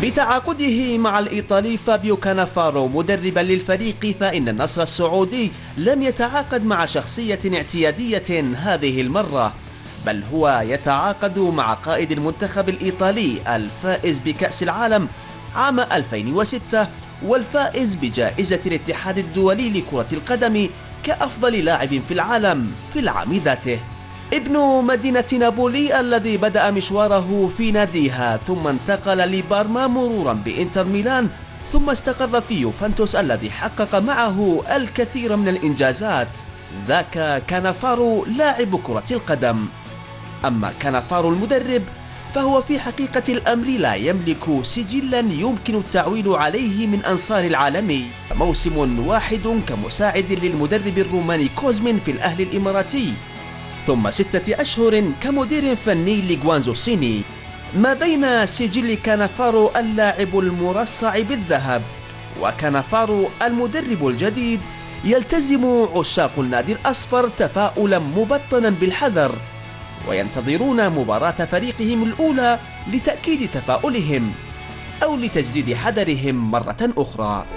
بتعاقده مع الإيطالي فابيو كانافارو مدربا للفريق، فإن النصر السعودي لم يتعاقد مع شخصية اعتيادية هذه المرة، بل هو يتعاقد مع قائد المنتخب الإيطالي الفائز بكأس العالم عام 2006 والفائز بجائزة الاتحاد الدولي لكرة القدم كأفضل لاعب في العالم في العام ذاته. ابن مدينة نابولي الذي بدأ مشواره في ناديها ثم انتقل لبارما مرورا بإنتر ميلان ثم استقر في يوفنتوس الذي حقق معه الكثير من الإنجازات. ذاك كانافارو لاعب كرة القدم. أما كانافارو المدرب فهو في حقيقة الأمر لا يملك سجلا يمكن التعويل عليه من أنصار العالمي. موسم واحد كمساعد للمدرب الروماني كوزمين في الأهلي الإماراتي، ثم 6 أشهر كمدير فني لغوانزو الصيني. ما بين سجل كانافارو اللاعب المرصع بالذهب وكانافارو المدرب الجديد يلتزم عشاق النادي الأصفر تفاؤلا مبطنا بالحذر، وينتظرون مباراة فريقهم الأولى لتأكيد تفاؤلهم أو لتجديد حذرهم مرة أخرى.